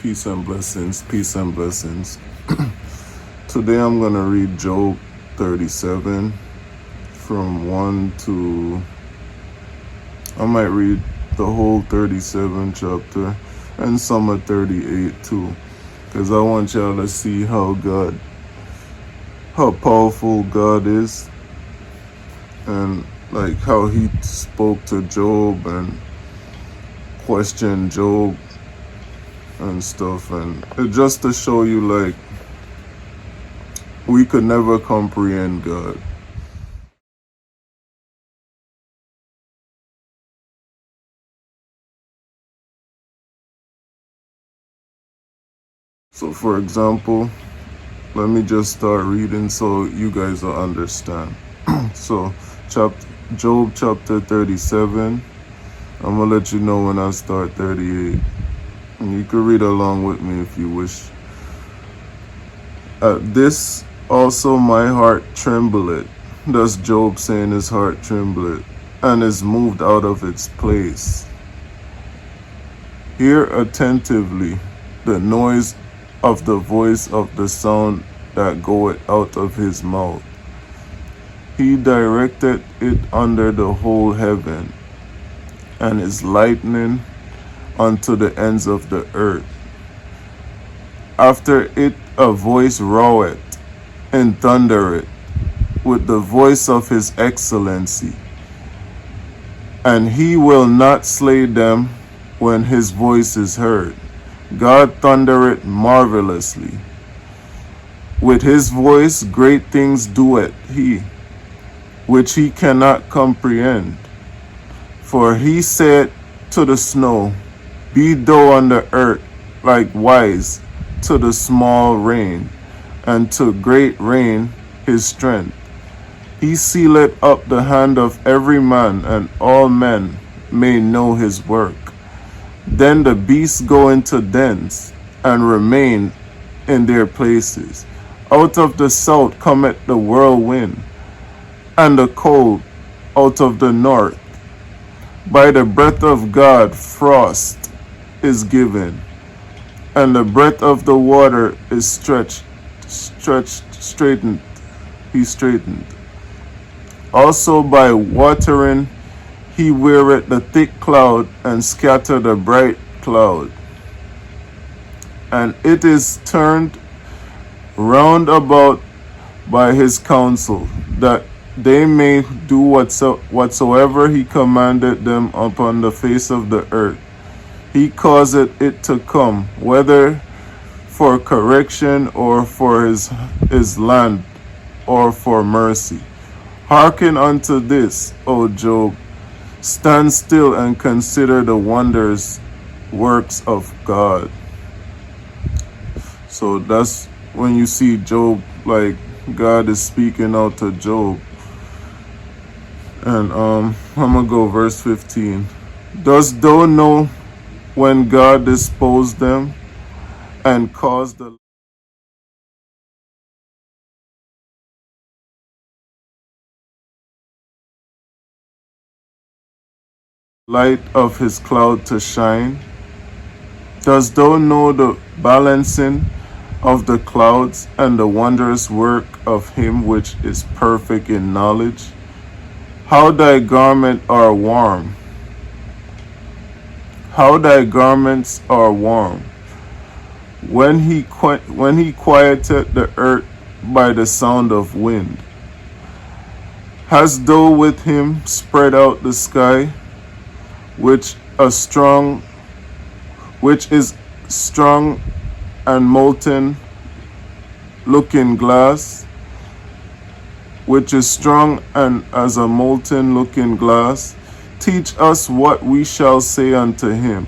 Peace and blessings, peace and blessings. Today I'm going to read Job 37 from 1 to, I might read the whole 37 chapter and some of 38 too, because I want y'all to see how powerful God is, and like how he spoke to Job and questioned Job and stuff, and just to show you like we could never comprehend God. So for example, let me just start reading so you guys will understand. So Job chapter 37, I'm gonna let you know when I start 38. And you can read along with me if you wish. At this also my heart trembleth. Thus Job saying his heart trembleth, and is moved out of its place. Hear attentively the noise of the voice of the sound that goeth out of his mouth. He directed it under the whole heaven, and is lightning unto the ends of the earth. After it a voice roareth and thundereth with the voice of his excellency, and he will not slay them when his voice is heard. God thundereth marvelously. With his voice great things doeth he, which he cannot comprehend. For he said to the snow, Be thou on the earth likewise to the small rain, and to great rain his strength. He sealeth up the hand of every man, and all men may know his work. Then the beasts go into dens, and remain in their places. Out of the south cometh the whirlwind, and the cold out of the north. By the breath of God frost is given, and the breath of the water is straightened. He straightened. Also by watering he weareth the thick cloud, and scatter the bright cloud. And it is turned round about by his counsel, that they may do whatsoever he commanded them upon the face of the earth. He causeth it to come, whether for correction or for his land or for mercy. Hearken unto this, O Job. Stand still and consider the wondrous works of God. So that's when you see Job, like God is speaking out to Job. And I'm gonna go verse 15. Dost thou know when God disposed them, and caused the light of his cloud to shine? Dost thou know the balancing of the clouds, and the wondrous work of him which is perfect in knowledge? How thy garments are warm. How thy garments are warm. When he quieted the earth by the sound of wind. Hast thou with him spread out the sky, which is strong and molten looking glass, which is strong and as a molten looking glass? Teach us what we shall say unto him,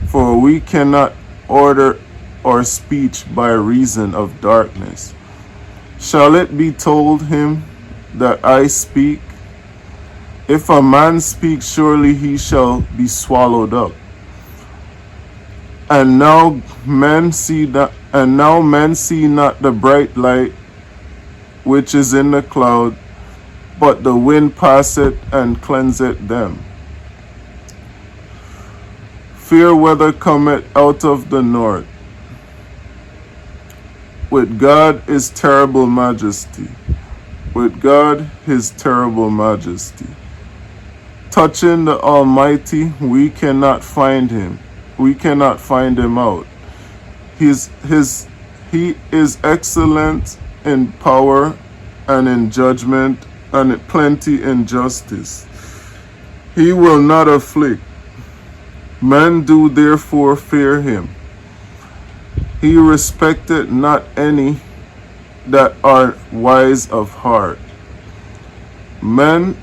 for we cannot order our speech by reason of darkness. Shall it be told him that I speak? If a man speak, surely he shall be swallowed up. And now men see not the bright light which is in the cloud, but the wind passeth and cleanseth them. Fair weather cometh out of the north, With God is terrible majesty. With God his terrible majesty. Touching the Almighty, we cannot find him. We cannot find him out. He is excellent in power and in judgment and plenty in justice. He will not afflict. Men do therefore fear him. He respected not any that are wise of heart. Men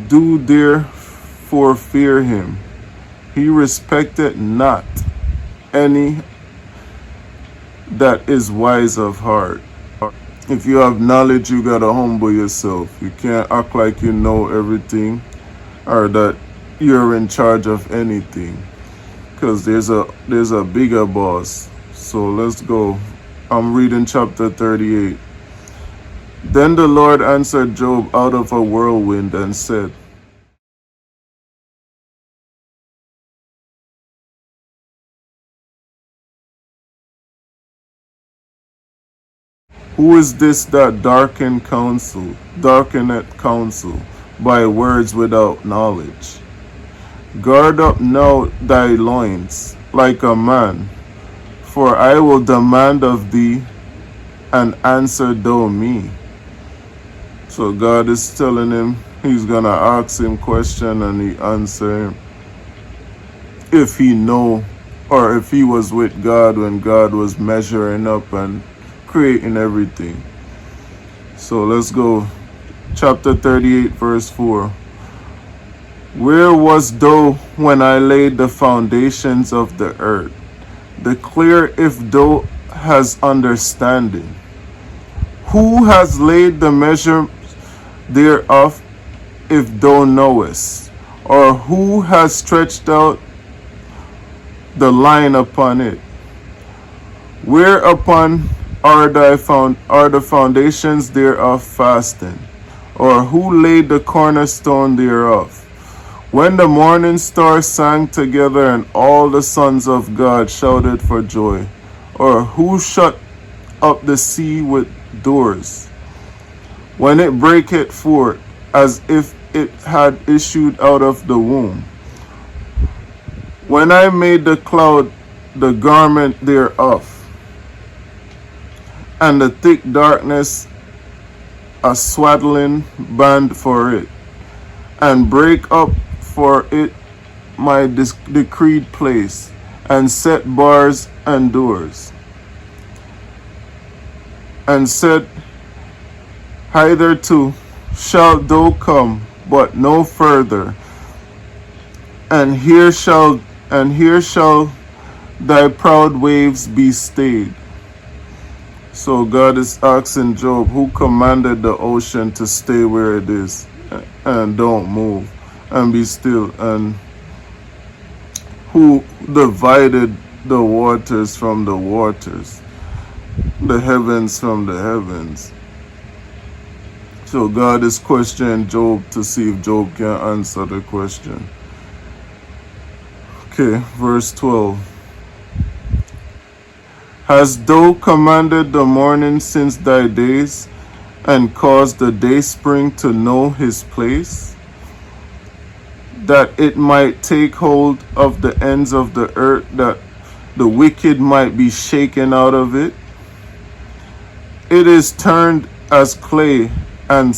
do therefore fear him. He respected not any that is wise of heart. If you have knowledge, you gotta humble yourself. You can't act like you know everything or that you're in charge of anything, because there's a bigger boss. So let's go. I'm reading chapter 38. Then the Lord answered Job out of a whirlwind and said, who is this that darkeneth counsel by words without knowledge? Gird up now thy loins like a man, for I will demand of thee, and answer thou me. So God is telling him he's gonna ask him question, and he answer him. If he know, or if he was with God when God was measuring up and creating everything. So let's go. Chapter 38 verse 4. Where was thou when I laid the foundations of the earth? Declare if thou hast understanding. Who has laid the measure thereof, if thou knowest? Or who has stretched out the line upon it? Whereupon are the foundations thereof fastened? Or who laid the cornerstone thereof? When the morning stars sang together, and all the sons of God shouted for joy? Or who shut up the sea with doors, when it breaketh forth, as if it had issued out of the womb? When I made the cloud the garment thereof, and the thick darkness a swaddling band for it, and break up for it my decreed place, and set bars and doors, and said, hitherto shalt thou come, but no further, and here shall thy proud waves be stayed. So God is asking Job, who commanded the ocean to stay where it is and don't move and be still, and who divided the waters from the waters, the heavens from the heavens. So God is questioning Job to see if Job can answer the question. Okay, verse 12. Hast thou commanded the morning since thy days, and caused the dayspring to know his place, that it might take hold of the ends of the earth, that the wicked might be shaken out of it? It is turned as clay, and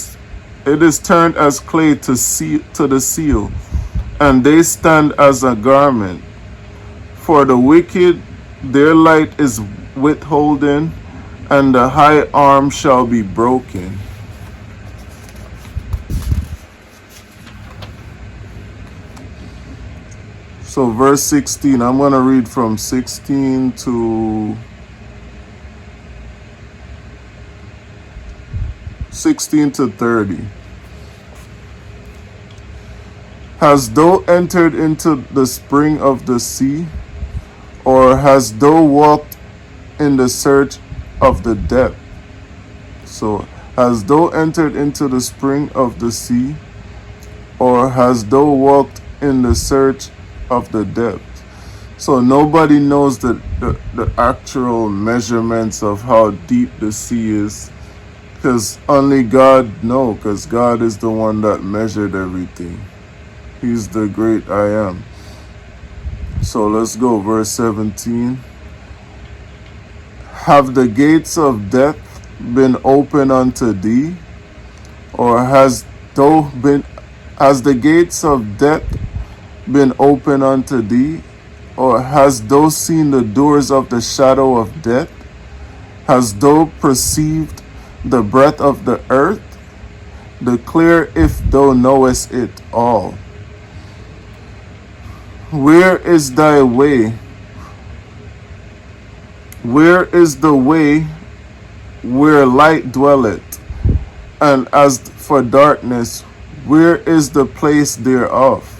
it is turned as clay to the seal, and they stand as a garment. For the wicked, their light is withholden, and the high arm shall be broken. So verse 16, I'm going to read from 16 to 30. Hast thou entered into the spring of the sea, or hast thou walked in the search of the depth? So, hast thou entered into the spring of the sea, or hast thou walked in the search of the depth? So nobody knows the actual measurements of how deep the sea is, because only God knows, because God is the one that measured everything. He's the great I am. So let's go, verse 17. Have the gates of death been open unto thee? Or has the gates of death been open unto thee? Or hast thou seen the doors of the shadow of death? Hast thou perceived the breadth of the earth? Declare if thou knowest it all. Where is thy way? Where is the way where light dwelleth? And as for darkness, where is the place thereof?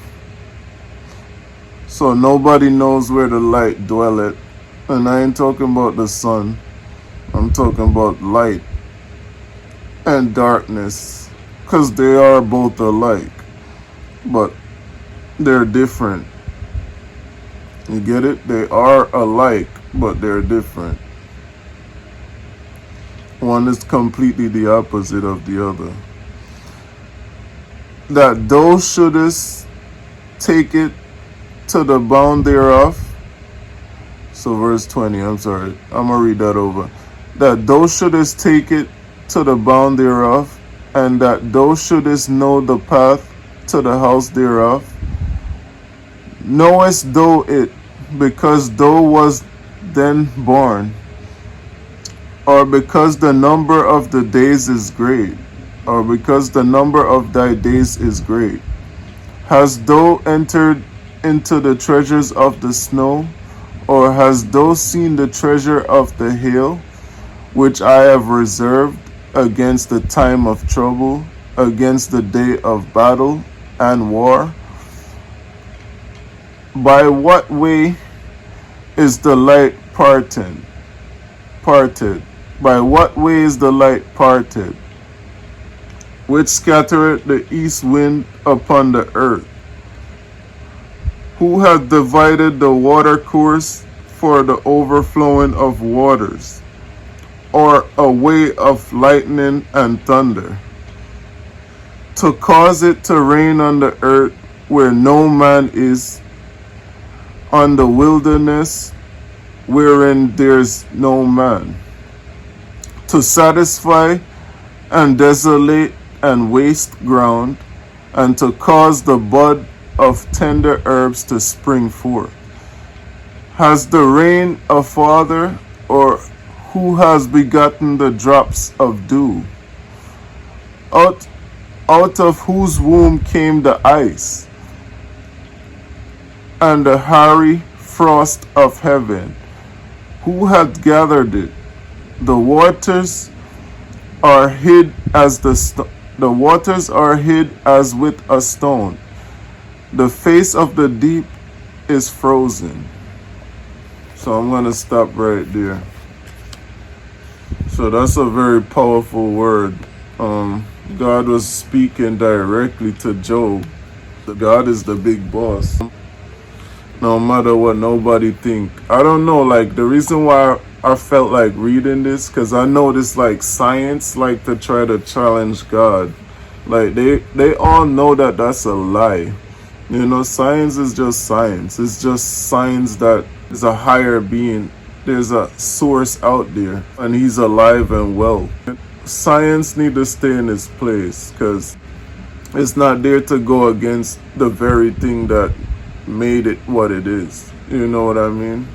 So nobody knows where the light dwelleth. And I ain't talking about the sun. I'm talking about light and darkness, because they are both alike, but they're different. You get it? They are alike, but they're different. One is completely the opposite of the other. That thou shouldest take it to the bound thereof. So verse 20, I'm sorry, I'm going to read that over. That thou shouldest take it to the bound thereof, and that thou shouldest know the path to the house thereof. Knowest thou it because thou was then born, or because the number of the days is great, or because the number of thy days is great? Hast thou entered into the treasures of the snow, or hast thou seen the treasure of the hill, which I have reserved against the time of trouble, against the day of battle and war? By what way is the light parted? By what way is the light parted, which scattereth the east wind upon the earth? Who hath divided the water course for the overflowing of waters, or a way of lightning and thunder, to cause it to rain on the earth where no man is, on the wilderness wherein there's no man, to satisfy and desolate and waste ground, and to cause the bud of tender herbs to spring forth? Has the rain a father, or who has begotten the drops of dew? Out of whose womb came the ice, and the hairy frost of heaven? Who hath gathered it? The waters are hid as the waters are hid as with a stone. The face of the deep is frozen. So I'm going to stop right there. So that's a very powerful word. God was speaking directly to Job. God is the big boss. No matter what nobody think. I don't know, like the reason why I felt like reading this, because I noticed like science like to try to challenge God. Like they all know that that's a lie. You know, science is just science. It's just science that is a higher being. There's a source out there, and he's alive and well. Science need to stay in its place, because it's not there to go against the very thing that made it what it is. You know what I mean?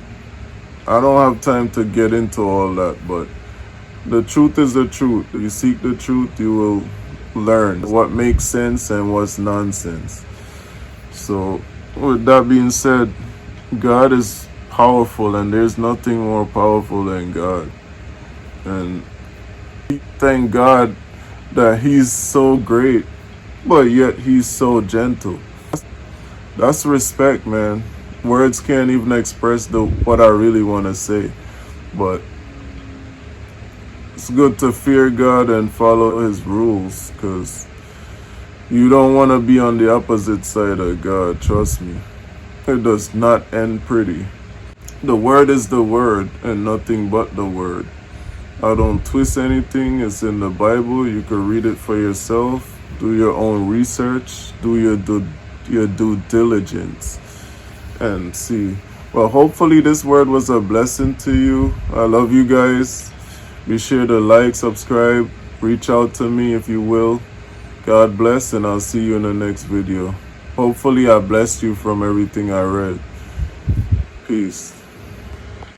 I don't have time to get into all that, but the truth is the truth. If you seek the truth, you will learn what makes sense and what's nonsense. So with that being said, God is powerful, and there's nothing more powerful than God. And thank God that he's so great, but yet he's so gentle. That's respect, man. Words can't even express what I really want to say. But it's good to fear God and follow his rules, because you don't want to be on the opposite side of God, trust me. It does not end pretty. The word is the word and nothing but the word. I don't twist anything. It's in the Bible. You can read it for yourself. Do your own research. Do your due diligence and see. Well, hopefully this word was a blessing to you. I love you guys. Be sure to like, subscribe, reach out to me if you will. God bless, and I'll see you in the next video. Hopefully I blessed you from everything I read. Peace.